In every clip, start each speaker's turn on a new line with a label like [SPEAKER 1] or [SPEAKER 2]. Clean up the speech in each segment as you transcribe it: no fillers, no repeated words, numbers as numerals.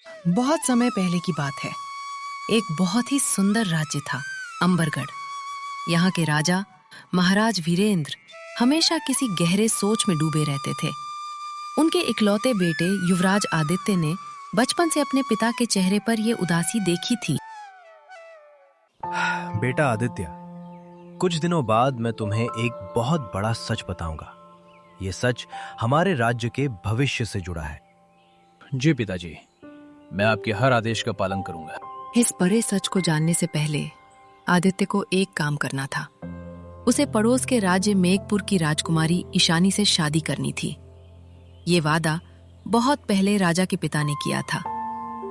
[SPEAKER 1] बहुत समय पहले की बात है। एक बहुत ही सुंदर राज्य था, अंबरगढ़। यहाँ के राजा महाराज वीरेंद्र हमेशा किसी गहरे सोच में डूबे रहते थे। उनके इकलौते बेटे युवराज आदित्य ने बचपन से अपने पिता के चेहरे पर यह उदासी देखी थी।
[SPEAKER 2] बेटा आदित्य, कुछ दिनों बाद मैं तुम्हें एक बहुत बड़ा सच बताऊंगा। ये सच हमारे राज्य के भविष्य से जुड़ा है।
[SPEAKER 3] जी पिताजी, मैं आपके हर आदेश का पालन करूंगा।
[SPEAKER 1] इस बड़े सच को जानने से पहले आदित्य को एक काम करना था। उसे पड़ोस के राज्य मेघपुर की राजकुमारी ईशानी से शादी करनी थी। ये वादा बहुत पहले राजा के पिता ने किया था,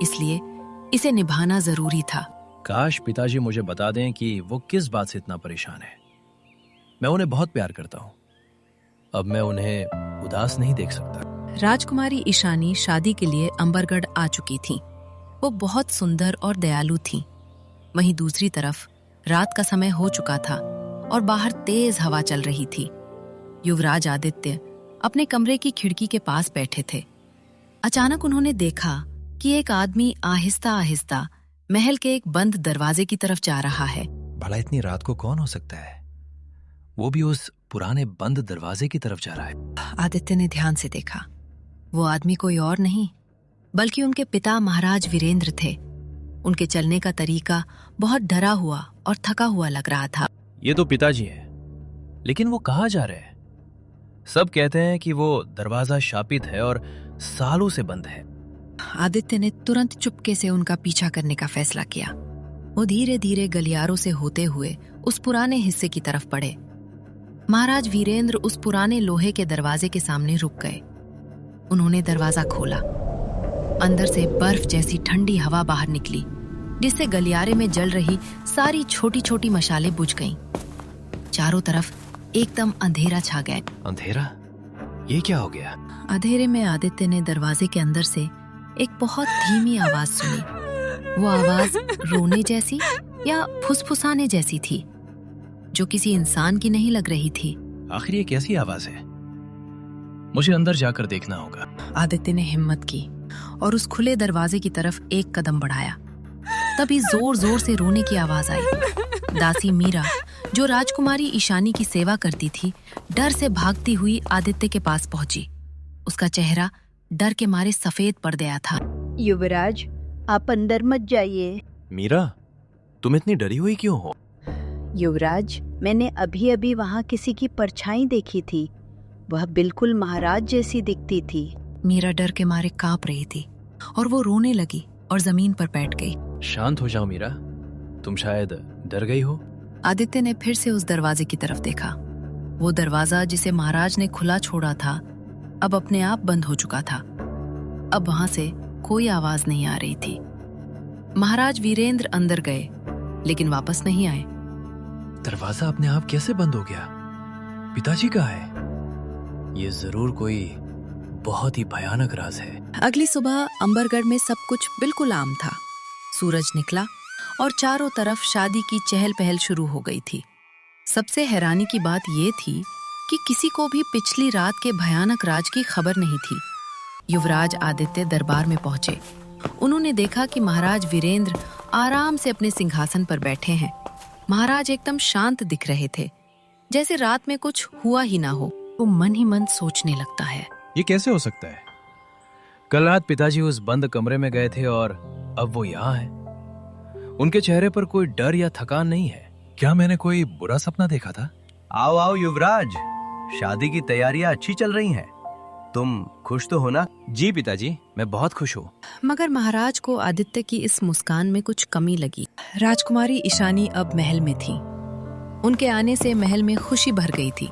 [SPEAKER 1] इसलिए इसे निभाना जरूरी था।
[SPEAKER 2] काश पिताजी मुझे बता दें कि वो किस बात से इतना परेशान है। मैं उन्हें बहुत प्यार करता हूँ। अब मैं उन्हें उदास नहीं देख सकता।
[SPEAKER 1] राजकुमारी ईशानी शादी के लिए अंबरगढ़ आ चुकी थी। वो बहुत सुंदर और दयालु थी। वहीं दूसरी तरफ रात का समय हो चुका था और बाहर तेज हवा चल रही थी। युवराज आदित्य अपने कमरे की खिड़की के पास बैठे थे। अचानक उन्होंने देखा कि एक आदमी आहिस्ता आहिस्ता महल के एक बंद दरवाजे की तरफ जा रहा है।
[SPEAKER 2] भला इतनी रात को कौन हो सकता है? वो भी उस पुराने बंद दरवाजे की तरफ जा रहा है।
[SPEAKER 1] आदित्य ने ध्यान से देखा। वो आदमी कोई और नहीं बल्कि उनके पिता महाराज वीरेंद्र थे। उनके चलने का तरीका बहुत डरा हुआ और थका हुआ लग रहा था।
[SPEAKER 2] ये तो पिताजी है, लेकिन वो कहाँ जा रहे हैं? सब कहते हैं कि वो दरवाजा शापित है और सालों से बंद है।
[SPEAKER 1] आदित्य ने तुरंत चुपके से उनका पीछा करने का फैसला किया। वो धीरे धीरे गलियारों से होते हुए उस पुराने हिस्से की तरफ बढ़े। महाराज वीरेंद्र उस पुराने लोहे के दरवाजे के सामने रुक गए। उन्होंने दरवाजा खोला। अंदर से बर्फ जैसी ठंडी हवा बाहर निकली, जिससे गलियारे में जल रही सारी छोटी छोटी मशालें बुझ गईं। चारों तरफ एकदम अंधेरा छा गया।
[SPEAKER 2] अंधेरा? ये क्या हो गया?
[SPEAKER 1] अंधेरे में आदित्य ने दरवाजे के अंदर से एक बहुत धीमी आवाज सुनी। वो आवाज रोने जैसी या फुसफुसाने जैसी थी, जो किसी इंसान की नहीं लग रही थी।
[SPEAKER 2] आखिर ये कैसी आवाज है? मुझे अंदर जाकर देखना होगा।
[SPEAKER 1] आदित्य ने हिम्मत की और उस खुले दरवाजे की तरफ एक कदम बढ़ाया। तभी जोर जोर से रोने की आवाज आई। दासी मीरा, जो राजकुमारी ईशानी की सेवा करती थी, डर से भागती हुई आदित्य के पास पहुंची। उसका चेहरा डर के मारे सफेद पड़ गया था।
[SPEAKER 4] युवराज, आप अंदर मत जाइए।
[SPEAKER 2] मीरा, तुम इतनी डरी हुई क्यों हो?
[SPEAKER 4] युवराज, मैंने अभी अभी वहाँ किसी की परछाई देखी थी। वह बिल्कुल महाराज जैसी दिखती थी।
[SPEAKER 1] मीरा डर के मारे कांप रही थी और वो रोने लगी और जमीन पर बैठ गई।
[SPEAKER 2] शांत हो जाओ मीरा, तुम शायद डर गई हो।
[SPEAKER 1] आदित्य ने फिर से उस दरवाजे की तरफ देखा। वो दरवाजा जिसे महाराज ने खुला छोड़ा था, अब अपने आप बंद हो चुका था। अब वहां से कोई आवाज नहीं आ रही थी। महाराज वीरेंद्र अंदर गए, लेकिन वापस नहीं आए।
[SPEAKER 2] दरवाजा अपने आप कैसे बंद हो गया? पिताजी कहाँ है? ये जरूर कोई बहुत ही भयानक राज है।
[SPEAKER 1] अगली सुबह अंबरगढ़ में सब कुछ बिल्कुल आम था। सूरज निकला और चारों तरफ शादी की चहल पहल शुरू हो गई थी। सबसे हैरानी की बात ये थी कि किसी को भी पिछली रात के भयानक राज की खबर नहीं थी। युवराज आदित्य दरबार में पहुंचे। उन्होंने देखा कि महाराज वीरेंद्र आराम से अपने सिंहासन पर बैठे हैं। महाराज एकदम शांत दिख रहे थे, जैसे रात में कुछ हुआ ही ना हो। वो मन ही मन सोचने लगता है,
[SPEAKER 2] ये कैसे हो सकता है? कल रात पिताजी उस बंद कमरे में गए थे और अब वो यहाँ हैं। उनके चेहरे पर कोई डर या थकान नहीं है। क्या मैंने कोई बुरा सपना देखा था? आओ आओ युवराज, शादी की तैयारियां अच्छी चल रही हैं। तुम खुश तो हो ना? जी पिताजी, मैं बहुत खुश हूँ।
[SPEAKER 1] मगर महाराज को आदित्य की इस मुस्कान में कुछ कमी लगी। राजकुमारी ईशानी अब महल में थी। उनके आने से महल में खुशी भर गई थी।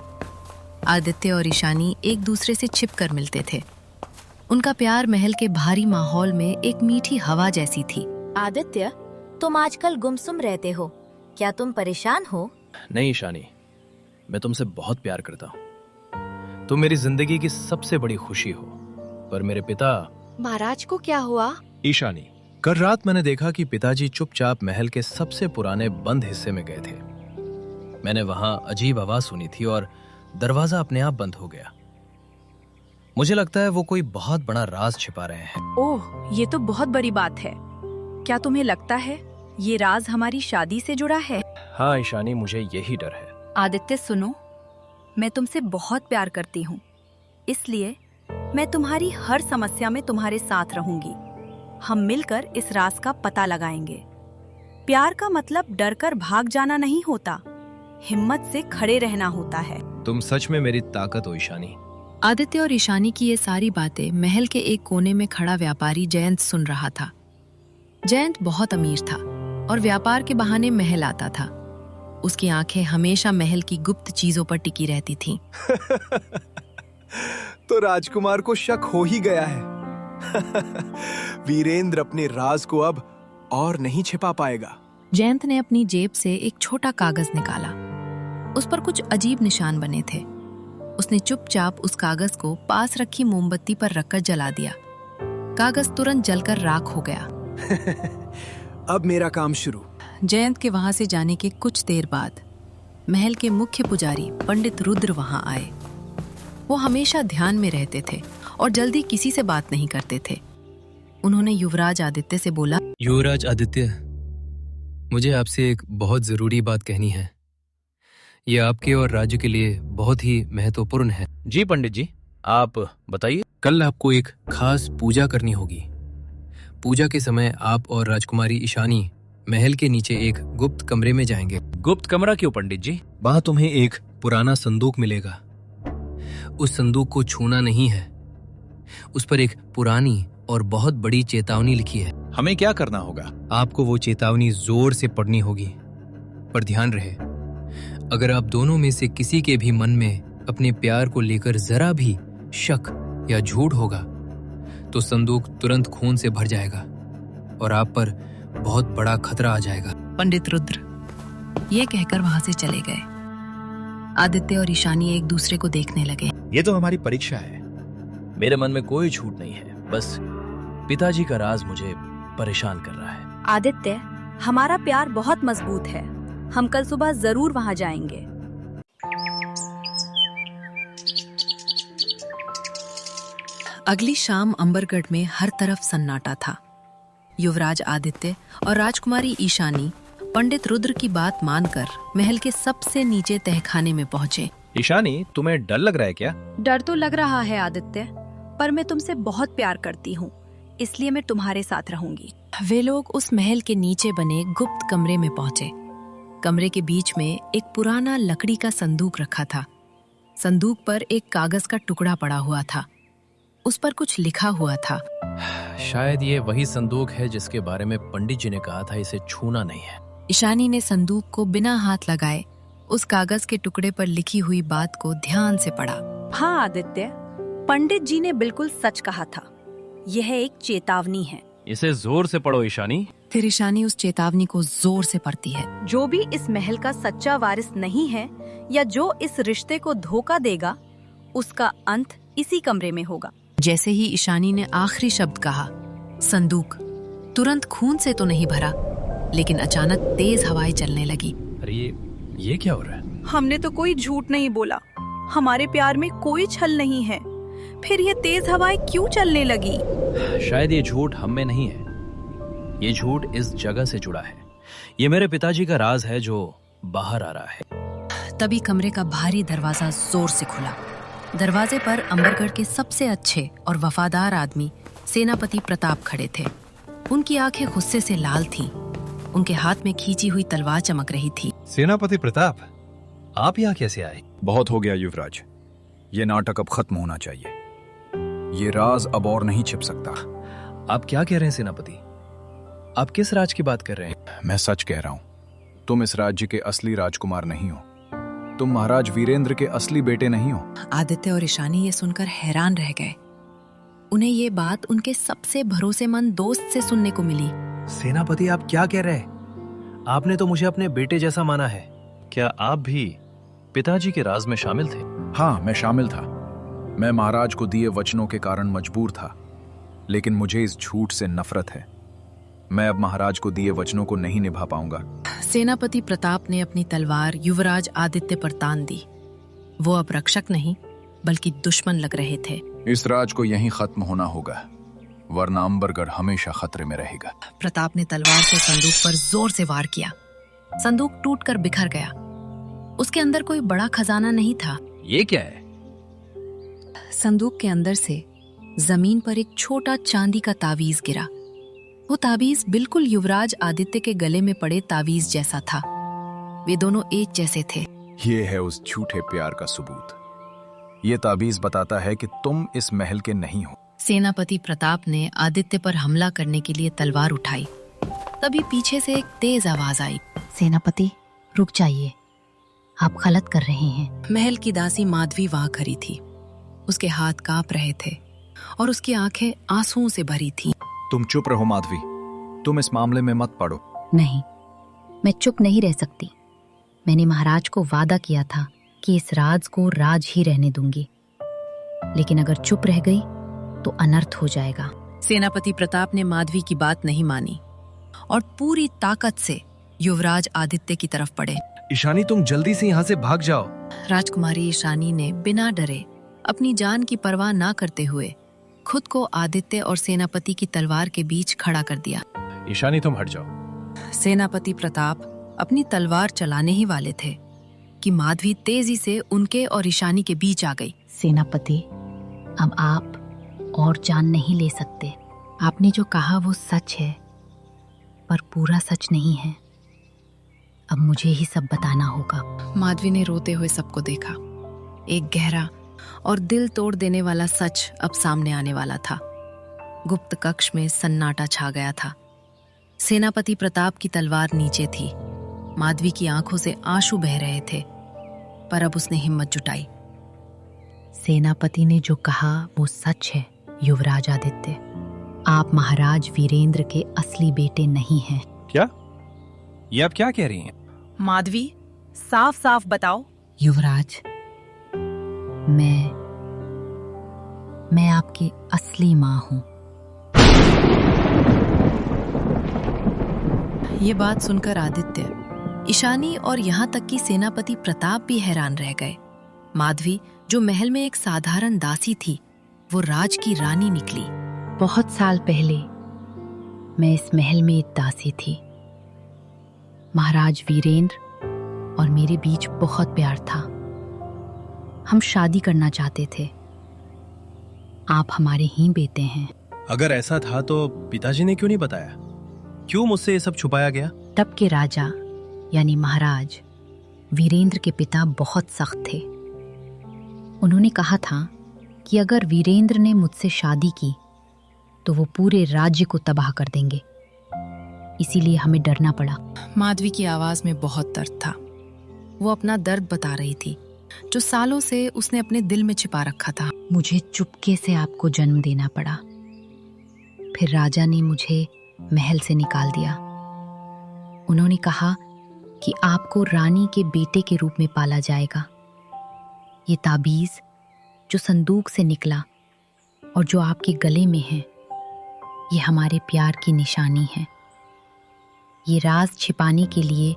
[SPEAKER 1] आदित्य और ईशानी एक दूसरे से छिपकर मिलते थे। उनका प्यार महल के भारी माहौल में एक मीठी हवा जैसी थी।
[SPEAKER 5] आदित्य, तुम आजकल गुमसुम रहते हो, क्या तुम परेशान हो?
[SPEAKER 2] नहीं ईशानी, मैं तुमसे बहुत प्यार करता हूँ। तुम मेरी जिंदगी की सबसे बड़ी खुशी हो। पर मेरे पिता...
[SPEAKER 5] महाराज को क्या हुआ?
[SPEAKER 2] ईशानी, कल रात मैंने देखा कि पिताजी चुपचाप महल के सबसे पुराने बंद हिस्से में गए थे। मैंने वहां अजीब आवाज सुनी थी और दरवाजा अपने आप बंद हो गया।
[SPEAKER 3] मुझे लगता है वो कोई बहुत बड़ा राज छिपा रहे हैं।
[SPEAKER 6] ओह, ये तो बहुत बड़ी बात है। क्या तुम्हें लगता है ये राज हमारी शादी से जुड़ा है?
[SPEAKER 3] हाँ ईशानी, मुझे यही डर है।
[SPEAKER 6] आदित्य सुनो, मैं तुमसे बहुत प्यार करती हूँ, इसलिए मैं तुम्हारी हर समस्या में तुम्हारे साथ रहूंगी। हम मिलकर इस राज का पता लगाएंगे। प्यार का मतलब डरकर भाग जाना नहीं होता, हिम्मत से खड़े रहना होता है।
[SPEAKER 3] तुम सच में मेरी ताकत हो ईशानी।
[SPEAKER 1] आदित्य और ईशानी की ये सारी बातें महल के एक कोने में खड़ा व्यापारी जयंत सुन रहा था। जयंत बहुत अमीर था और व्यापार के बहाने महल आता था। उसकी आंखें हमेशा महल की गुप्त चीजों पर टिकी रहती थीं।
[SPEAKER 7] तो राजकुमार को शक हो ही गया है। वीरेंद्र अपने राज को अब और नहीं छिपा पाएगा।
[SPEAKER 1] जयंत ने अपनी जेब से एक छोटा कागज निकाला। उस पर कुछ अजीब निशान बने थे। उसने चुपचाप उस कागज को पास रखी मोमबत्ती पर रखकर जला दिया। कागज तुरंत जलकर राख हो गया।
[SPEAKER 7] अब मेरा काम शुरू।
[SPEAKER 1] जयंत के वहां से जाने के कुछ देर बाद महल के मुख्य पुजारी पंडित रुद्र वहां आए। वो हमेशा ध्यान में रहते थे और जल्दी किसी से बात नहीं करते थे। उन्होंने युवराज आदित्य से बोला,
[SPEAKER 8] युवराज आदित्य, मुझे आपसे एक बहुत जरूरी बात कहनी है। यह आपके और राज्य के लिए बहुत ही महत्वपूर्ण है।
[SPEAKER 3] जी पंडित जी, आप बताइए।
[SPEAKER 8] कल आपको एक खास पूजा करनी होगी। पूजा के समय आप और राजकुमारी ईशानी महल के नीचे एक गुप्त कमरे में जाएंगे।
[SPEAKER 3] गुप्त कमरा क्यों पंडित जी?
[SPEAKER 8] वहां तुम्हें एक पुराना संदूक मिलेगा। उस संदूक को छूना नहीं है। उस पर एक पुरानी और बहुत बड़ी चेतावनी लिखी है।
[SPEAKER 2] हमें क्या करना होगा?
[SPEAKER 8] आपको वो चेतावनी जोर से पढ़नी होगी। पर ध्यान रहे, अगर आप दोनों में से किसी के भी मन में अपने प्यार को लेकर जरा भी शक या झूठ होगा तो संदूक तुरंत खून से भर जाएगा और आप पर बहुत बड़ा खतरा आ जाएगा।
[SPEAKER 1] पंडित रुद्र ये कहकर वहां से चले गए। आदित्य और ईशानी एक दूसरे को देखने लगे।
[SPEAKER 2] ये तो हमारी परीक्षा है।
[SPEAKER 3] मेरे मन में कोई झूठ नहीं है, बस पिताजी का राज मुझे परेशान कर रहा है।
[SPEAKER 6] आदित्य, हमारा प्यार बहुत मजबूत है। हम कल सुबह जरूर वहां जाएंगे।
[SPEAKER 1] अगली शाम अंबरगढ़ में हर तरफ सन्नाटा था। युवराज आदित्य और राजकुमारी ईशानी पंडित रुद्र की बात मानकर महल के सबसे नीचे तहखाने में पहुंचे।
[SPEAKER 2] ईशानी, तुम्हें डर लग रहा है क्या?
[SPEAKER 6] डर तो लग रहा है आदित्य, पर मैं तुमसे बहुत प्यार करती हूँ, इसलिए मैं तुम्हारे साथ रहूंगी।
[SPEAKER 1] वे लोग उस महल के नीचे बने गुप्त कमरे में पहुंचे। कमरे के बीच में एक पुराना लकड़ी का संदूक रखा था। संदूक पर एक कागज का टुकड़ा पड़ा हुआ था। उस पर कुछ लिखा हुआ था।
[SPEAKER 3] शायद ये वही संदूक है जिसके बारे में पंडित जी ने कहा था इसे छूना नहीं है।
[SPEAKER 1] ईशानी ने संदूक को बिना हाथ लगाए उस कागज के टुकड़े पर लिखी हुई बात को ध्यान से पढ़ा।
[SPEAKER 6] हाँ आदित्य, पंडित जी ने बिल्कुल सच कहा था। यह एक चेतावनी है।
[SPEAKER 3] इसे जोर से पढ़ो ईशानी।
[SPEAKER 1] फिर ईशानी उस चेतावनी को जोर से पढ़ती है।
[SPEAKER 6] जो भी इस महल का सच्चा वारिस नहीं है या जो इस रिश्ते को धोखा देगा, उसका अंत इसी कमरे में होगा।
[SPEAKER 1] जैसे ही ईशानी ने आखिरी शब्द कहा, संदूक तुरंत खून से तो नहीं भरा, लेकिन अचानक तेज हवाएं चलने लगी।
[SPEAKER 3] अरे ये क्या हो रहा है?
[SPEAKER 6] हमने तो कोई झूठ नहीं बोला। हमारे प्यार में कोई छल नहीं है। फिर ये तेज हवाएं क्यों चलने लगी?
[SPEAKER 3] शायद ये झूठ हम में नहीं है। ये झूठ इस जगह से जुड़ा है। ये मेरे पिताजी का राज है जो बाहर आ रहा है।
[SPEAKER 1] तभी कमरे का भारी दरवाजा जोर से खुला। दरवाजे पर अंबरगढ़ के सबसे अच्छे और वफादार आदमी सेनापति प्रताप खड़े थे। उनकी आंखें गुस्से से लाल थीं। उनके हाथ में खींची हुई तलवार चमक रही थी।
[SPEAKER 2] सेनापति प्रताप, आप यहाँ कैसे आए?
[SPEAKER 9] बहुत हो गया युवराज, ये नाटक अब खत्म होना चाहिए। ये राज अब और नहीं छिप सकता।
[SPEAKER 3] आप क्या कह रहे हैं सेनापति? आप किस राज की बात कर रहे हैं?
[SPEAKER 9] मैं सच कह रहा हूं। तुम इस राज्य के असली राजकुमार नहीं हो। तुम महाराज वीरेंद्र के असली बेटे नहीं हो।
[SPEAKER 1] आदित्य और ईशानी ये सुनकर हैरान रह गए। उन्हें ये बात उनके सबसे भरोसेमंद दोस्त से सुनने को मिली।
[SPEAKER 2] सेनापति, आप क्या कह रहे हैं? आपने तो मुझे अपने बेटे जैसा माना है।
[SPEAKER 3] क्या आप भी पिताजी के राज में शामिल थे?
[SPEAKER 9] हाँ, मैं शामिल था। मैं महाराज को दिए वचनों के कारण मजबूर था, लेकिन मुझे इस झूठ से नफरत है। मैं अब महाराज को दिए वचनों को नहीं निभा पाऊंगा।
[SPEAKER 1] सेनापति प्रताप ने अपनी तलवार युवराज आदित्य पर तान दी। वो अब रक्षक नहीं बल्कि दुश्मन लग रहे थे।
[SPEAKER 9] इस राज को यहीं खत्म होना होगा, वरना अंबरगढ़ हमेशा खतरे में रहेगा।
[SPEAKER 1] प्रताप ने तलवार से संदूक पर जोर से वार किया। संदूक टूटकर बिखर गया। उसके अंदर कोई बड़ा खजाना नहीं था।
[SPEAKER 3] ये क्या है?
[SPEAKER 1] संदूक के अंदर से जमीन पर एक छोटा चांदी का तावीज गिरा। वो तावीज बिल्कुल युवराज आदित्य के गले में पड़े तावीज जैसा था। वे दोनों एक जैसे थे।
[SPEAKER 9] ये है उस झूठे प्यार का सबूत। ये ताबीज बताता है कि तुम इस महल के नहीं हो।
[SPEAKER 1] सेनापति प्रताप ने आदित्य पर हमला करने के लिए तलवार उठाई। तभी पीछे से एक तेज आवाज आई।
[SPEAKER 5] सेनापति, रुक जाइए, आप गलत कर रहे हैं।
[SPEAKER 1] महल की दासी माधवी वहां खड़ी थी। उसके हाथ कांप रहे थे और उसकी आंखें आंसुओं से भरी थीं।
[SPEAKER 9] तुम चुप रहो माधवी, तुम इस मामले में मत पड़ो।
[SPEAKER 5] नहीं, मैं चुप नहीं रह सकती। मैंने महाराज को वादा किया था कि इस राज को राज ही रहने दूंगी, लेकिन अगर चुप रह गई तो अनर्थ हो जाएगा।
[SPEAKER 1] सेनापति प्रताप ने माधवी की बात नहीं मानी और पूरी ताकत से युवराज आदित्य की तरफ बढ़े।
[SPEAKER 2] ईशानी, तुम जल्दी से यहाँ से भाग जाओ।
[SPEAKER 1] राजकुमारी ईशानी ने बिना डरे, अपनी जान की परवाह ना करते हुए खुद को आदित्य और सेनापति की तलवार के बीच खड़ा कर दिया।
[SPEAKER 2] ईशानी, तुम हट जाओ।
[SPEAKER 1] सेनापति प्रताप अपनी तलवार चलाने ही वाले थे कि माधवी तेजी से उनके और ईशानी के बीच आ गई।
[SPEAKER 5] सेनापति, अब आप और जान नहीं ले सकते। आपने जो कहा वो सच है, पर पूरा सच नहीं है। अब मुझे ही सब बताना होगा।
[SPEAKER 1] माधवी ने रोते हुए सबको देखा। एक गहरा और दिल तोड़ देने वाला सच अब सामने आने वाला था। गुप्त कक्ष में सन्नाटा छा गया था। सेनापति प्रताप की तलवार नीचे थी। माधवी की आंखों से आंसू बह रहे थे, पर अब उसने हिम्मत जुटाई।
[SPEAKER 5] सेनापति ने जो कहा वो सच है युवराज आदित्य। आप महाराज वीरेंद्र के असली बेटे नहीं हैं।
[SPEAKER 2] क्या? ये आप क्या कह रही हैं?
[SPEAKER 6] माधवी, साफ साफ बताओ।
[SPEAKER 5] युवराज, मैं आपकी असली माँ हूँ।
[SPEAKER 1] ये बात सुनकर आदित्य, ईशानी और यहाँ तक कि सेनापति प्रताप भी हैरान रह गए। माधवी, जो महल में एक साधारण दासी थी, वो राज की रानी निकली।
[SPEAKER 5] बहुत साल पहले मैं इस महल में एक दासी थी। महाराज वीरेंद्र और मेरे बीच बहुत प्यार था। हम शादी करना चाहते थे। आप हमारे ही बेटे हैं।
[SPEAKER 2] अगर ऐसा था तो पिताजी ने क्यों नहीं बताया? क्यों मुझसे ये सब छुपाया गया?
[SPEAKER 5] तब के राजा यानी महाराज वीरेंद्र के पिता बहुत सख्त थे। उन्होंने कहा था कि अगर वीरेंद्र ने मुझसे शादी की तो वो पूरे राज्य को तबाह कर देंगे। इसीलिए हमें डरना पड़ा।
[SPEAKER 1] माधवी की आवाज में बहुत दर्द था। वो अपना दर्द बता रही थी, जो सालों से उसने अपने दिल में छिपा रखा था।
[SPEAKER 5] मुझे चुपके से आपको जन्म देना पड़ा। फिर राजा ने मुझे महल से निकाल दिया। उन्होंने कहा कि आपको रानी के बेटे के रूप में पाला जाएगा। ये ताबीज जो संदूक से निकला और जो आपके गले में है, ये हमारे प्यार की निशानी है। ये राज छिपाने के लिए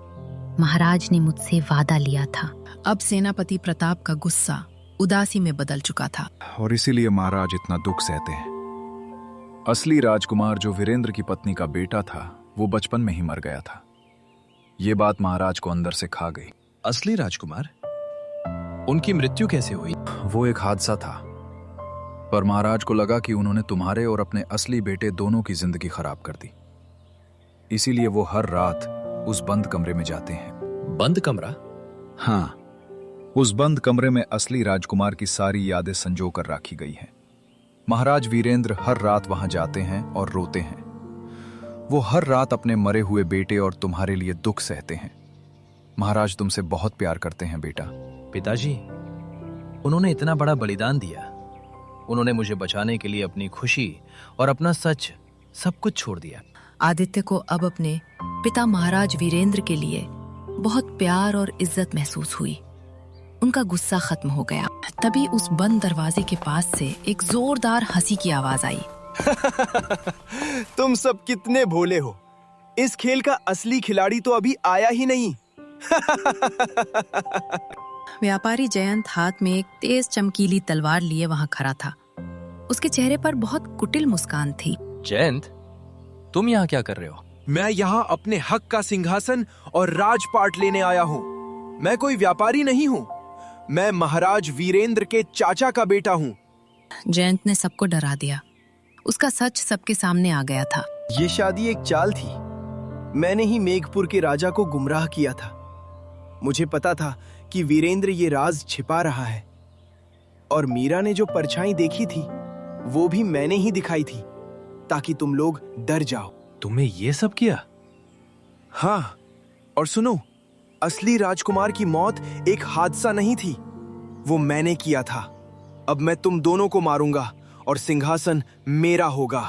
[SPEAKER 5] महाराज ने मुझसे वादा लिया था।
[SPEAKER 1] अब सेनापति प्रताप का गुस्सा उदासी में बदल चुका था।
[SPEAKER 9] और इसीलिए महाराज इतना दुख सहते हैं। असली राजकुमार जो वीरेंद्र की पत्नी का बेटा था, वो बचपन में ही मर गया था। ये बात महाराज को अंदर से खा गई।
[SPEAKER 2] असली राजकुमार? उनकी मृत्यु कैसे हुई?
[SPEAKER 9] वो एक हादसा था, पर महाराज को लगा कि उन्होंने तुम्हारे और अपने असली बेटे दोनों की जिंदगी खराब कर दी। इसीलिए वो हर रात उस बंद कमरे में जाते हैं।
[SPEAKER 3] बंद कमरा?
[SPEAKER 9] हाँ, उस बंद कमरे में असली राजकुमार की सारी यादें संजो कर रखी गई हैं। महाराज वीरेंद्र हर रात वहां जाते हैं और रोते हैं। वो हर रात अपने मरे हुए बेटे और तुम्हारे लिए दुख सहते हैं। महाराज तुमसे बहुत प्यार करते हैं बेटा।
[SPEAKER 3] पिताजी, उन्होंने इतना बड़ा बलिदान दिया। उन्होंने मुझे बचाने के लिए अपनी खुशी और अपना सच सब कुछ छोड़ दिया।
[SPEAKER 1] आदित्य को अब अपने पिता महाराज वीरेंद्र के लिए बहुत प्यार और इज्जत महसूस हुई। उनका गुस्सा खत्म हो गया। तभी उस बंद दरवाजे के पास से एक जोरदार हंसी की आवाज आई।
[SPEAKER 7] तुम सब कितने भोले हो। इस खेल का असली खिलाड़ी तो अभी आया ही नहीं।
[SPEAKER 1] व्यापारी जयंत हाथ में एक तेज चमकीली तलवार लिए वहां खड़ा था। उसके चेहरे पर बहुत कुटिल मुस्कान थी।
[SPEAKER 3] जयंत, तुम यहाँ क्या कर रहे हो?
[SPEAKER 7] मैं यहाँ अपने हक का सिंहासन और राजपाट लेने आया हूँ। मैं कोई व्यापारी नहीं हूँ। मैं महाराज वीरेंद्र के चाचा का बेटा हूँ।
[SPEAKER 1] जयंत ने सबको डरा दिया। उसका सच सबके सामने आ गया था।
[SPEAKER 7] ये शादी एक चाल थी। मैंने ही मेघपुर के राजा को गुमराह किया था। मुझे पता था कि वीरेंद्र ये राज छिपा रहा है, और मीरा ने जो परछाई देखी थी वो भी मैंने ही दिखाई थी, ताकि तुम लोग डर जाओ।
[SPEAKER 2] तुमने ये सब किया?
[SPEAKER 7] हाँ, और सुनो, असली राजकुमार की मौत एक हादसा नहीं थी, वो मैंने किया था। अब मैं तुम दोनों को मारूंगा और सिंहासन मेरा होगा।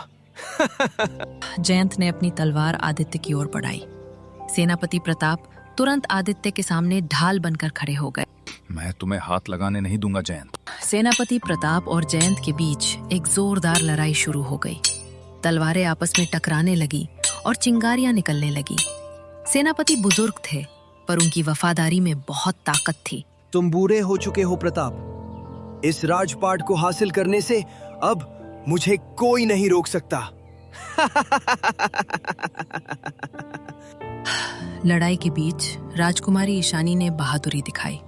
[SPEAKER 1] जयंत ने अपनी तलवार आदित्य की ओर बढ़ाई। सेनापति प्रताप तुरंत आदित्य के सामने ढाल बनकर खड़े हो गए।
[SPEAKER 9] मैं तुम्हें हाथ लगाने नहीं दूंगा जयंत।
[SPEAKER 1] सेनापति प्रताप और जयंत के बीच एक जोरदार लड़ाई शुरू हो गई। तलवारें आपस में टकराने लगी और चिंगारियां निकलने लगी। सेनापति बुजुर्ग थे, पर उनकी वफादारी में बहुत ताकत थी।
[SPEAKER 7] तुम बूढ़े हो चुके हो प्रताप। इस राजपाट को हासिल करने से अब मुझे कोई नहीं रोक सकता।
[SPEAKER 1] लड़ाई के बीच राजकुमारी ईशानी ने बहादुरी दिखाई।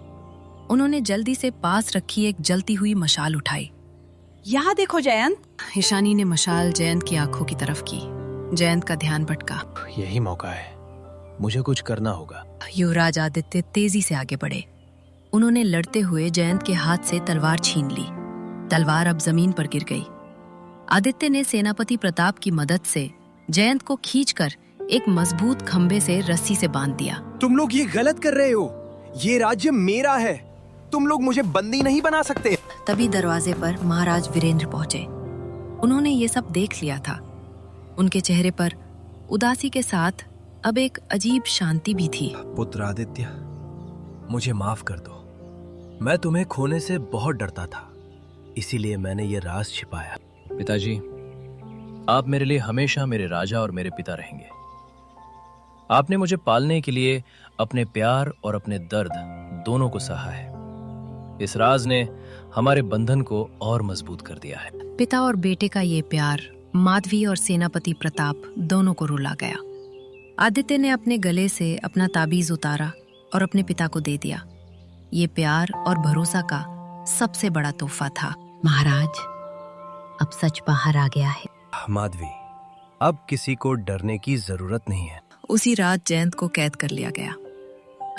[SPEAKER 1] उन्होंने जल्दी से पास रखी एक जलती हुई मशाल उठाई।
[SPEAKER 4] यहाँ देखो जयंत।
[SPEAKER 1] ईशानी ने मशाल जयंत की आंखों की तरफ की। जयंत का ध्यान भटका।
[SPEAKER 2] यही मौका है, मुझे कुछ करना होगा।
[SPEAKER 1] युवराज आदित्य तेजी से आगे बढ़े। उन्होंने लड़ते हुए जयंत के हाथ से तलवार छीन ली। तलवार अब जमीन पर गिर गई। आदित्य ने सेनापति प्रताप की मदद से जयंत को खींचकर एक मजबूत खंबे से रस्सी से बांध दिया।
[SPEAKER 7] तुम लोग ये गलत कर रहे हो। ये राज्य मेरा है। तुम लोग मुझे बंदी नहीं बना सकते।
[SPEAKER 1] तभी दरवाजे पर महाराज वीरेंद्र पहुंचे। उन्होंने ये सब देख लिया था। उनके चेहरे पर उदासी के साथ अब एक अजीब शांति भी थी।
[SPEAKER 2] पुत्र आदित्य, मुझे माफ कर दो। मैं तुम्हें खोने से बहुत डरता था, इसीलिए मैंने ये राज छिपाया।
[SPEAKER 3] पिताजी, आप मेरे लिए हमेशा मेरे राजा और मेरे पिता रहेंगे। आपने मुझे पालने के लिए अपने प्यार और अपने दर्द दोनों को सहा है। इस राज ने हमारे बंधन को और मजबूत कर दिया है।
[SPEAKER 1] पिता और बेटे का ये प्यार माधवी और सेनापति प्रताप दोनों को रुला गया। आदित्य ने अपने गले से अपना ताबीज उतारा और अपने पिता को दे दिया। ये प्यार और भरोसा का सबसे बड़ा तोहफा था।
[SPEAKER 5] महाराज, अब सच बाहर आ गया है।
[SPEAKER 2] माधवी, अब किसी को डरने की जरूरत नहीं है।
[SPEAKER 1] उसी रात जयंत को कैद कर लिया गया।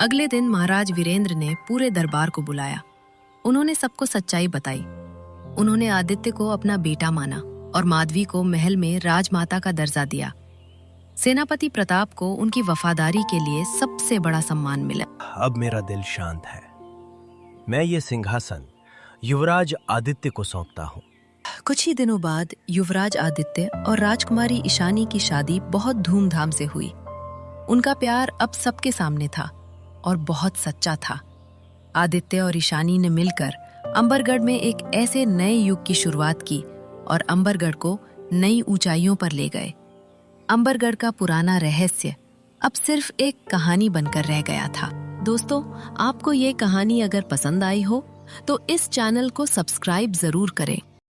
[SPEAKER 1] अगले दिन महाराज वीरेंद्र ने पूरे दरबार को बुलाया। उन्होंने सबको सच्चाई बताई। उन्होंने आदित्य को अपना बेटा माना और माधवी को महल में राजमाता का दर्जा दिया। सेनापति प्रताप को उनकी वफादारी के लिए सबसे बड़ा सम्मान मिला।
[SPEAKER 2] अब मेरा दिल शांत है। मैं ये सिंहासन युवराज आदित्य को सौंपता हूँ।
[SPEAKER 1] कुछ ही दिनों बाद युवराज आदित्य और राजकुमारी ईशानी की शादी बहुत धूमधाम से हुई। उनका प्यार अब सबके सामने था और बहुत सच्चा था। आदित्य और ईशानी ने मिलकर अंबरगढ़ में एक ऐसे नए युग की शुरुआत की और अंबरगढ़ को नई ऊंचाइयों पर ले गए। अंबरगढ़ का पुराना रहस्य अब सिर्फ एक कहानी बनकर रह गया था। दोस्तों, आपको ये कहानी अगर पसंद आई हो तो इस चैनल को सब्सक्राइब जरूर करें